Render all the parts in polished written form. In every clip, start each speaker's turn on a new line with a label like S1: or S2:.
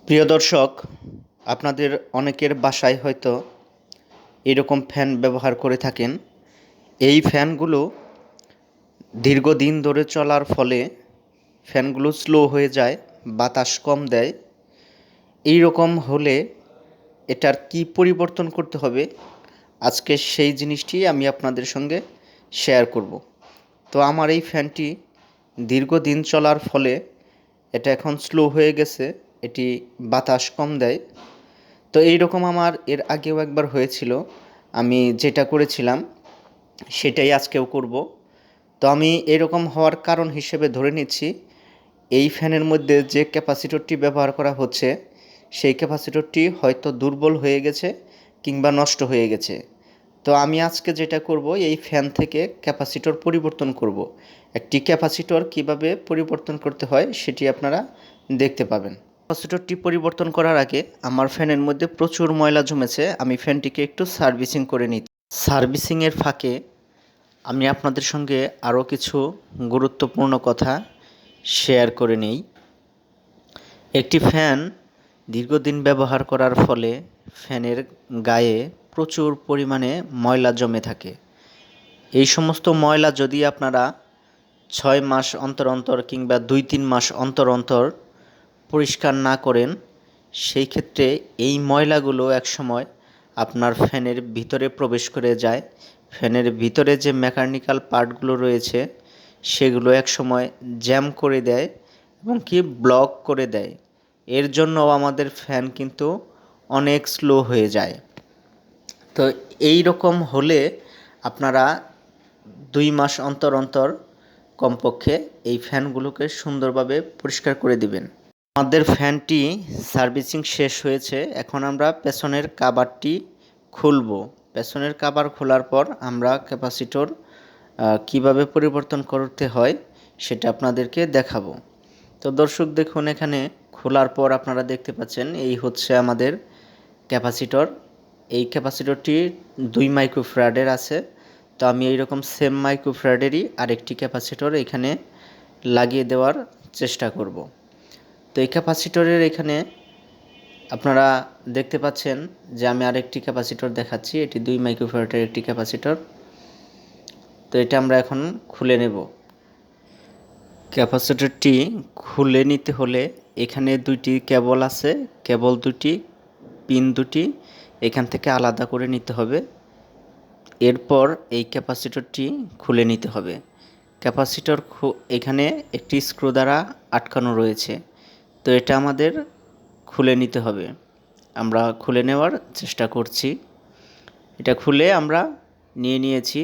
S1: প্রিয় দর্শক, আপনাদের অনেকের বাসায় হয়তো এরকম ফ্যান ব্যবহার করে থাকেন। এই ফ্যানগুলো দীর্ঘদিন ধরে চলার ফলে ফ্যানগুলো স্লো হয়ে যায়, বাতাস কম দেয়। এই রকম হলে এটার কি পরিবর্তন করতে হবে, আজকে সেই জিনিসটি আমি আপনাদের সঙ্গে শেয়ার করব। তো আমার এই ফ্যানটি দীর্ঘদিন চলার ফলে এটা এখন স্লো হয়ে গেছে, এটি বাতাস কম দেয়। তো এইরকম আমার এর আগেও একবার হয়েছিল। আমি যেটা করেছিলাম সেটাই আজকেও করব। তো আমি এরকম হওয়ার কারণ হিসেবে ধরে নিচ্ছি, এই ফ্যানের মধ্যে যে ক্যাপাসিটরটি ব্যবহার করা হচ্ছে সেই ক্যাপাসিটরটি হয়তো দুর্বল হয়ে গেছে কিংবা নষ্ট হয়ে গেছে। তো আমি আজকে যেটা করব, এই ফ্যান থেকে ক্যাপাসিটর পরিবর্তন করব। একটি ক্যাপাসিটর কিভাবে পরিবর্তন করতে হয় সেটি আপনারা দেখতে পাবেন। ক্যাপাসিটরটি পরিবর্তন করার আগে আমার ফ্যানের মধ্যে প্রচুর ময়লা জমেছে, আমি ফ্যানটিকে একটু সার্ভিসিং করে নিই। সার্ভিসিংয়ের ফাঁকে আমি আপনাদের সঙ্গে আরও কিছু গুরুত্বপূর্ণ কথা শেয়ার করে নিই। একটি ফ্যান দীর্ঘদিন ব্যবহার করার ফলে ফ্যানের গায়ে প্রচুর পরিমাণে ময়লা জমে থাকে। এই সমস্ত ময়লা যদি আপনারা 6 মাস অন্তর অন্তর কিংবা 2-3 মাস অন্তর অন্তর পরিষ্কার না করেন, সেই ক্ষেত্রে এই ময়লাগুলো একসময় আপনার ফ্যানের ভিতরে প্রবেশ করে যায়। ফ্যানের ভিতরে যে মেকানিক্যাল পার্টগুলো রয়েছে সেগুলো একসময় জ্যাম করে দেয় এবং কি ব্লক করে দেয়। এর জন্য আমাদের ফ্যান কিন্তু অনেক স্লো হয়ে যায়। তো এই রকম হলে আপনারা 2 মাস অন্তর অন্তর কমপক্ষে এই ফ্যানগুলোকে সুন্দরভাবে পরিষ্কার করে দিবেন। আমাদের ফ্যানটি সার্ভিসিং শেষ হয়েছে, এখন আমরা পেছনের কাভারটি খুলব। পেছনের কাভার খোলার পর আমরা ক্যাপাসিটর কিভাবে পরিবর্তন করতে হয় সেটা আপনাদেরকে দেখাবো। তো দর্শক দেখুন, এখানে খোলার পর আপনারা দেখতে পাচ্ছেন এই হচ্ছে আমাদের ক্যাপাসিটর। এই ক্যাপাসিটরটি 2 মাইক্রোফ্যারাডের আছে। তো আমি এইরকম সেম মাইক্রোফ্যারাডেরই আরেকটি ক্যাপাসিটর এখানে লাগিয়ে দেওয়ার চেষ্টা করব। তো এই ক্যাপাসিটরের এখানে আপনারা দেখতে পাচ্ছেন যে আমি আরেকটি ক্যাপাসিটর দেখাচ্ছি, এটি 2 মাইক্রোফ্যারাডের একটি ক্যাপাসিটর। তো এটা আমরা এখন খুলে নেব। ক্যাপাসিটরটি খুলে নিতে হলে এখানে 2টি কেবল আছে, কেবল 2টি, পিন 2টি এখান থেকে আলাদা করে নিতে হবে। এরপর এই ক্যাপাসিটরটি খুলে নিতে হবে। ক্যাপাসিটর এখানে একটি স্ক্রু দ্বারা আটকানো রয়েছে, তো এটা আমাদের খুলে নিতে হবে। আমরা খুলে নেওয়ার চেষ্টা করছি। এটা খুলে আমরা নিয়েছি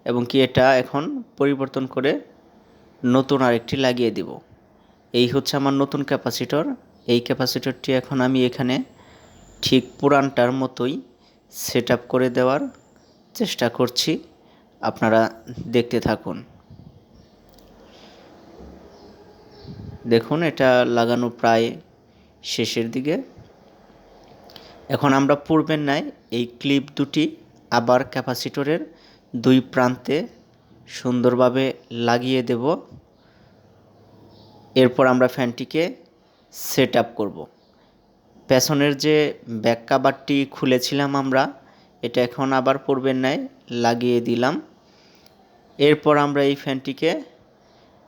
S1: এবং কি এটা এখন পরিবর্তন করে নতুন আরেকটি লাগিয়ে দিব। এই হচ্ছে আমার নতুন ক্যাপাসিটর। এই ক্যাপাসিটরটি এখন আমি এখানে ঠিক পুরানটার মতোই সেট আপ করে দেওয়ার চেষ্টা করছি, আপনারা দেখতে থাকুন। দেখুন, এটা লাগানো প্রায় শেষের দিকে। এখন আমরা পূর্বের ন্যায় এই ক্লিপ 2টি আবার ক্যাপাসিটরের 2 প্রান্তে সুন্দরভাবে লাগিয়ে দেব। এরপর আমরা ফ্যানটিকে সেট আপ করব। পেছনের যে ব্যাক কাভারটি খুলেছিলাম আমরা, এটা এখন আবার পূর্বের ন্যায় লাগিয়ে দিলাম। এরপর আমরা এই ফ্যানটিকে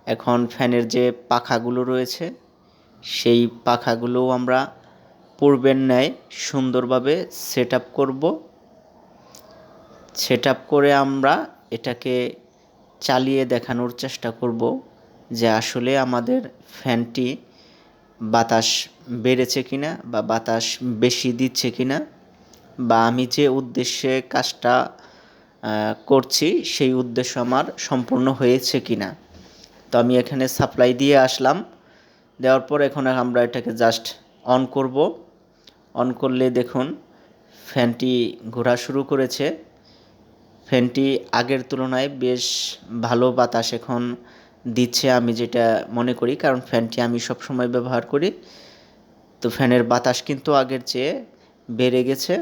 S1: এখন ফ্যানের যে পাখাগুলো রয়েছে সেই পাখাগুলোও আমরা পূর্বের ন্যায় সুন্দরভাবে সেট আপ করব। সেট আপ করে আমরা এটাকে চালিয়ে দেখানোর চেষ্টা করব যে আসলে আমাদের ফ্যানটি বাতাস বেড়েছে কিনা বা বাতাস বেশি দিচ্ছে কিনা, বা আমি যে উদ্দেশ্যে কাজটা করছি সেই উদ্দেশ্য আমার সম্পূর্ণ হয়েছে কিনা। তো আমি এখানে সাপ্লাই দিয়ে আসলাম, দেওয়ার পর এখন আমরা এটাকে জাস্ট অন করব। অন করলে দেখুন ফ্যানটি ঘোরা শুরু করেছে। ফ্যানটি আগের তুলনায় বেশ ভালো বাতাস এখন দিচ্ছে, আমি যেটা মনে করি, কারণ ফ্যানটি আমি সবসময় ব্যবহার করি। তো ফ্যানের বাতাস কিন্তু আগের চেয়ে বেড়ে গেছে।